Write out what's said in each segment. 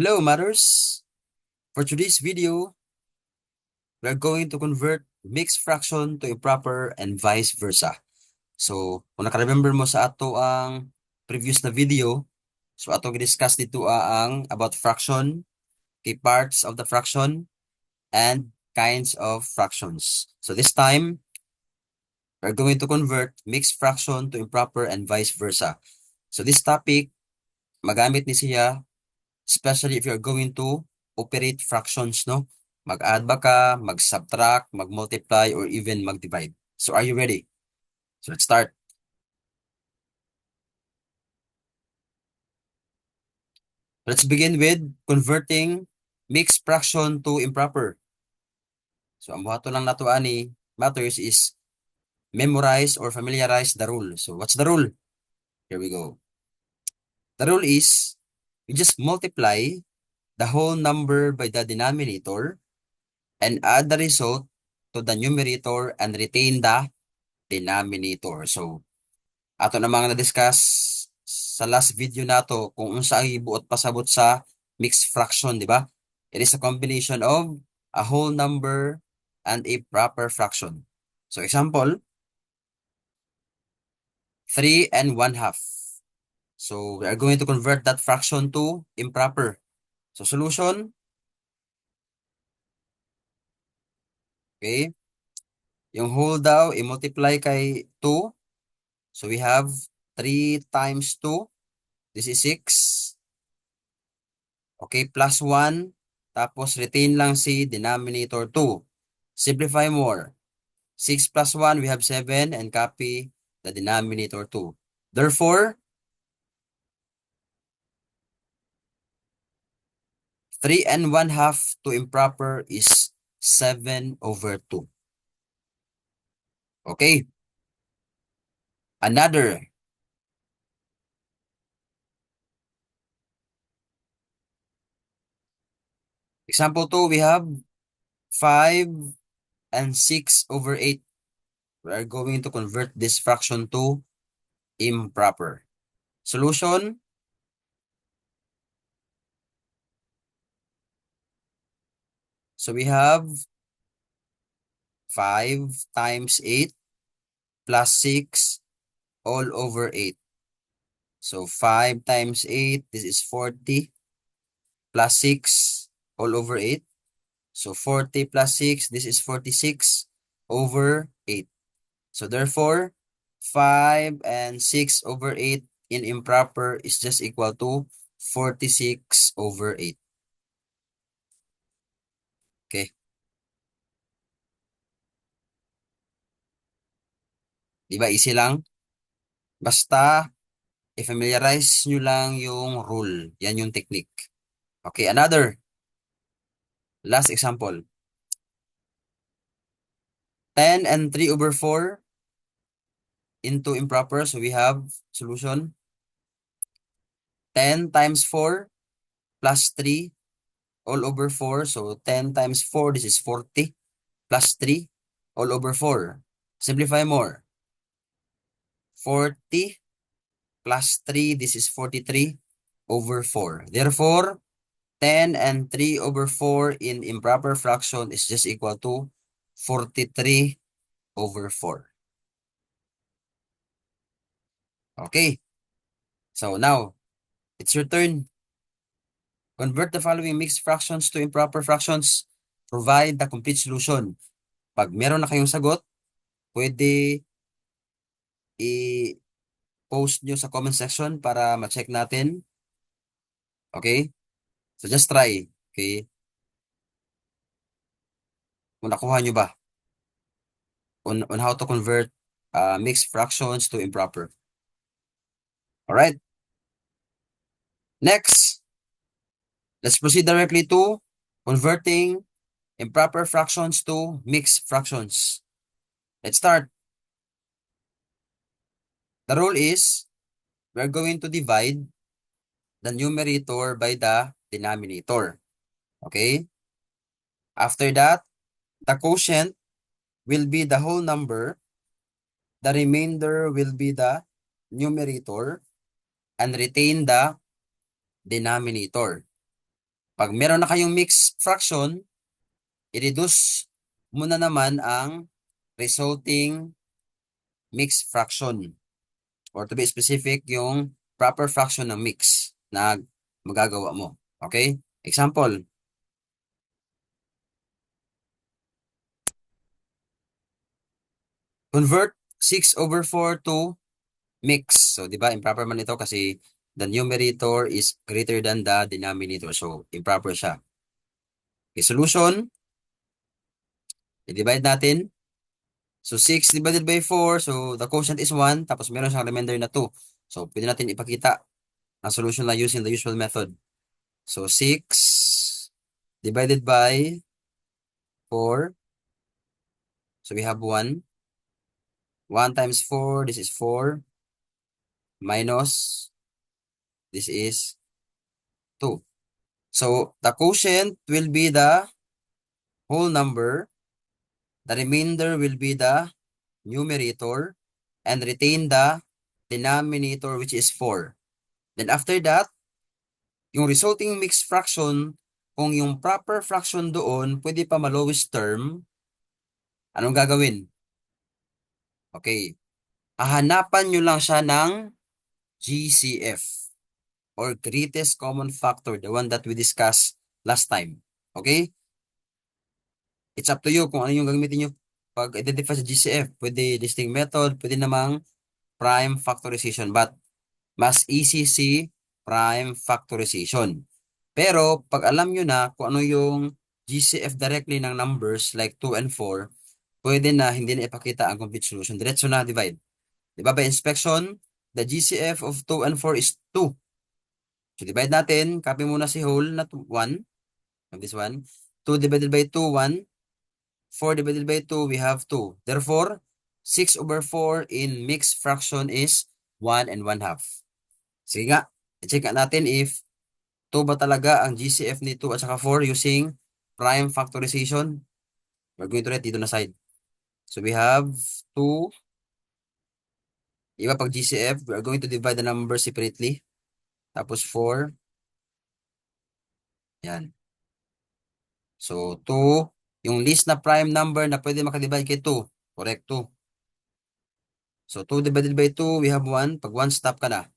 Hello, mothers. For today's video, we're going to convert mixed fraction to improper and vice versa. So, kung naka-remember mo sa ato ang previous na video, so ato discuss dito ang about fraction, key parts of the fraction, and kinds of fractions. So this time, we're going to convert mixed fraction to improper and vice versa. So this topic, magamit ni siya especially if you're going to operate fractions, no? Mag-add ba ka, mag-subtract, mag-multiply, or even mag-divide. So are you ready? So let's start. Let's begin with converting mixed fraction to improper. So ang buhato lang nato ani matters is memorize or familiarize the rule. So what's the rule? Here we go. The rule is you just multiply the whole number by the denominator and add the result to the numerator and retain the denominator. So, ato na mga na-discuss sa last video nato kung unsa ang ibuot pasabot sa mixed fraction, di ba? It is a combination of a whole number and a proper fraction. So, example, 3 and 1/2. So, we are going to convert that fraction to improper. So, solution, okay? Yung whole daw, i-multiply kay 2. So, we have 3 times 2. This is 6. Okay, plus 1. Tapos retain lang si denominator 2. Simplify more. 6 plus 1, we have 7 and copy the denominator 2. Therefore, 3 and 1/2 to improper is 7/2. Okay. Another. Example 2, we have 5 and 6/8. We are going to convert this fraction to improper. Solution, so we have 5 times 8 plus 6 all over 8. So 5 times 8, this is 40 plus 6 all over 8. So 40 plus 6, this is 46 over 8. So therefore, 5 and 6 over 8 in improper is just equal to 46 over 8. Okay. Diba easy lang? Basta i-familiarize nyo lang yung rule. Yan yung technique. Okay, another. Last example. 10 and 3/4 into improper. So we have solution. 10 times 4 plus 3 all over 4. So 10 times 4, this is 40 plus 3 all over 4. Simplify more. 40 plus 3, this is 43 over 4. Therefore, 10 and 3/4 in improper fraction is just equal to 43 over 4. Okay. So now, it's your turn. Convert the following mixed fractions to improper fractions. Provide the complete solution. Pag meron na kayong sagot, pwede i-post nyo sa comment section para ma-check natin. Okay? So just try. Okay? Kung nakuha nyo ba on how to convert mixed fractions to improper. Alright? Next, let's proceed directly to converting improper fractions to mixed fractions. Let's start. The rule is we're going to divide the numerator by the denominator. Okay? After that, the quotient will be the whole number. The remainder will be the numerator and retain the denominator. Pag meron na kayong mixed fraction, i-reduce muna naman ang resulting mixed fraction. Or to be specific, yung proper fraction ng mix na magagawa mo. Okay? Example, convert 6/4 to mix. So, di ba, improper man ito kasi the numerator is greater than the denominator. So, improper siya. Okay, solution, i-divide natin. So, 6 divided by 4. So, the quotient is 1. Tapos, meron siyang remainder na 2. So, pwede natin ipakita ang solution na using the usual method. So, 6 divided by 4. So, we have 1. 1 times 4, this is 4. Minus, this is 2. So, the quotient will be the whole number. The remainder will be the numerator. And retain the denominator, which is 4. Then, after that, yung resulting mixed fraction, kung yung proper fraction doon, pwede pa ma-lowest term, anong gagawin? Okay. Hahanapan nyo lang siya ng GCF or greatest common factor, the one that we discussed last time. Okay? It's up to you kung ano yung gagamitin nyo pag-identify sa GCF. Pwede listing method, pwede namang prime factorization, but mas easy si prime factorization. Pero, pag alam nyo na kung ano yung GCF directly ng numbers like 2 and 4, pwede na hindi na ipakita ang complete solution. Diretso na divide. Diba by inspection, the GCF of 2 and 4 is 2. So divide natin, copy muna si whole na 1, of this one. 2 divided by 2, 1. 4 divided by 2, we have 2. Therefore, 6/4 in mixed fraction is 1 and 1/2. Sige nga, i-check natin if 2 ba talaga ang GCF ni 2 at saka 4 using prime factorization. We're going to write dito na side. So we have 2. Iba pag GCF, we are going to divide the number separately. Tapos 4. Yan. So 2. Yung least na prime number na pwede makadivide kay 2. Correct, 2. So 2 divided by 2, we have 1. Pag 1, stop ka na.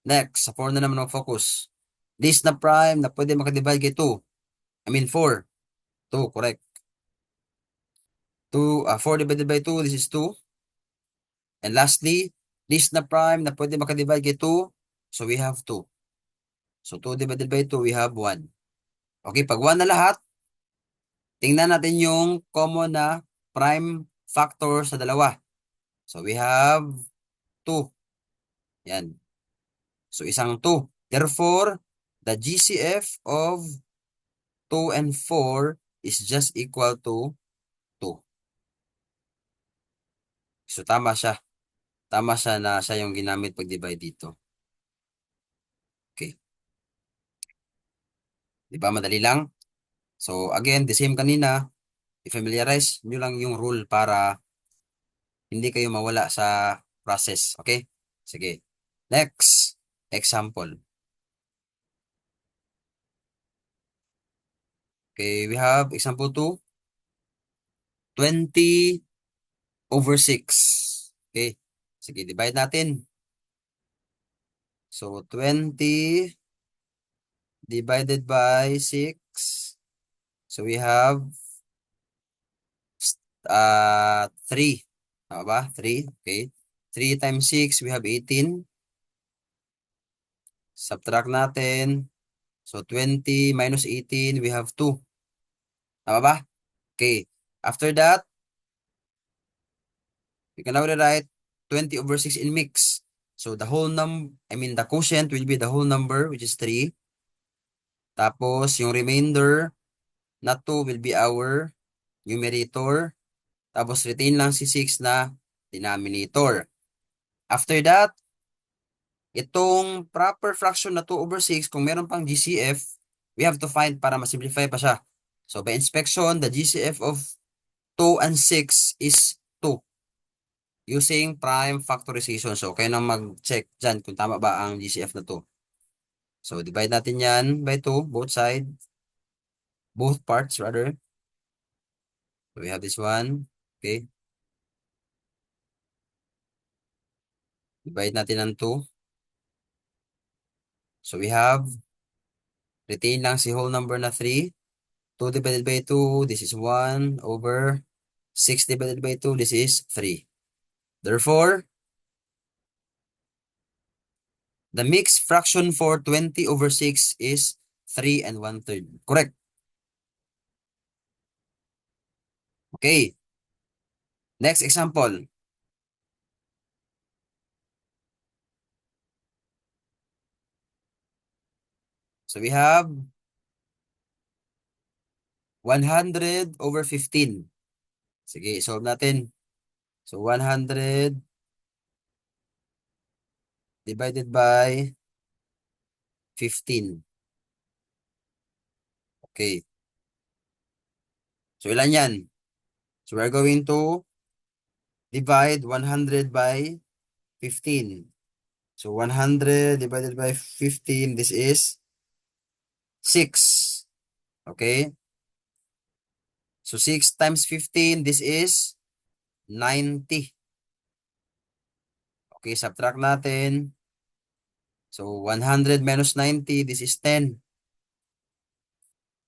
Next, sa 4 na naman ang focus. Least na prime na pwede makadivide kay 2. I mean 4. 2, correct. 4 divided by 2, this is 2. And lastly, least na prime na pwede makadivide kay 2. So we have 2. So 2 divided by 2, we have 1. Okay, pag 1 na lahat, tingnan natin yung common na prime factor sa dalawa. So we have 2. Yan. So isang 2. Therefore, the GCF of 2 and 4 is just equal to 2. So tama siya. Tama siya na siya yung ginamit pag-divide dito. Okay. Di ba madali lang? So again, the same kanina, i-familiarize nyo lang yung rule para hindi kayo mawala sa process. Okay? Sige. Next example. Okay, we have example 2. 20/6. Okay. Sige, divide natin. So 20 divided by 6. So we have 3. Tama ba? 3. Okay. 3 times 6, we have 18. Subtract natin. So 20 minus 18, we have 2. Tama ba? Okay. After that, we can now rewrite 20/6 in mix. So the the quotient will be the whole number, which is 3. Tapos, yung remainder na 2 will be our numerator. Tapos, retain lang si 6 na denominator. After that, itong proper fraction na 2/6, kung meron pang GCF, we have to find para masimplify pa siya. So, by inspection, the GCF of 2 and 6 is 2 using prime factorization. So, kayo nang mag-check dyan kung tama ba ang GCF na 2. So, divide natin yan by 2, both sides. both parts rather. So we have this one. Okay. Divide natin ng 2. So we have, retain lang si whole number na 3. 2 divided by 2, this is 1 over 6 divided by 2, this is 3. Therefore, the mixed fraction for 20 over 6 is 3 and 1/3. Correct. Okay. Next example. So we have 100 over 15. Sige, solve natin. So 100 divided by 15. Okay. So ilan yan? So we're going to divide 100 by 15. So 100 divided by 15, this is 6. Okay? So 6 times 15, this is 90. Okay, subtract natin. So 100 minus 90, this is 10.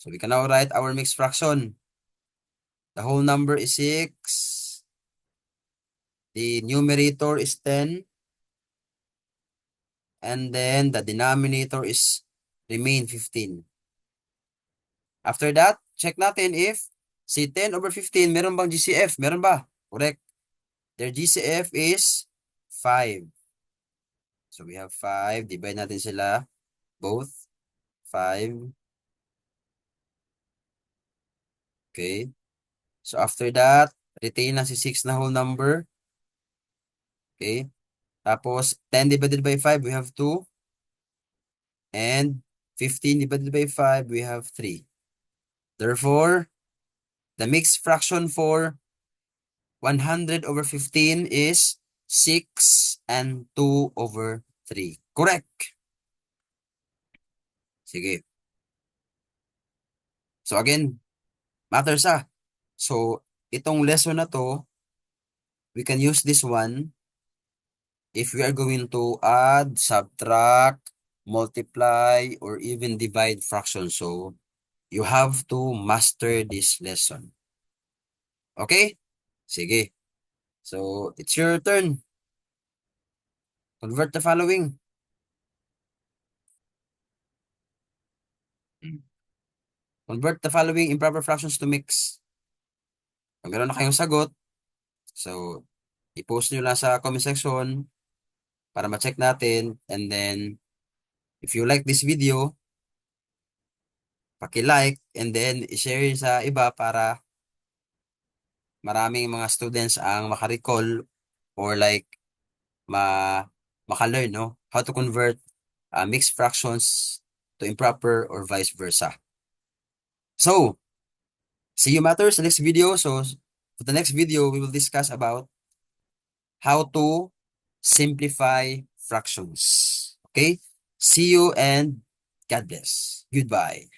So we can now write our mixed fraction. The whole number is 6. The numerator is 10. And then the denominator is remain 15. After that, check natin if si 10 over 15, meron bang GCF? Meron ba? Correct. Their GCF is 5. So we have 5. Divide natin sila. Both. 5. Okay. So after that, retain na si 6 na whole number. Okay. Tapos, 10 divided by 5, we have 2. And 15 divided by 5, we have 3. Therefore, the mixed fraction for 100 over 15 is 6 and 2 over 3. Correct. Sige. So again, matters So, itong lesson na to, we can use this one if we are going to add, subtract, multiply, or even divide fractions. So, you have to master this lesson. Okay? Sige. So, it's your turn. Convert the following. Convert the following improper fractions to mix. Kung meron na kayong sagot, so, i-post nyo lang sa comment section para ma-check natin. And then, if you like this video, paki-like and then i-share sa iba para maraming mga students ang makarecall or like maka-learn how to convert mixed fractions to improper or vice versa. So, see you matters next video. So, for the next video, we will discuss about how to simplify fractions. Okay? See you and God bless. Goodbye.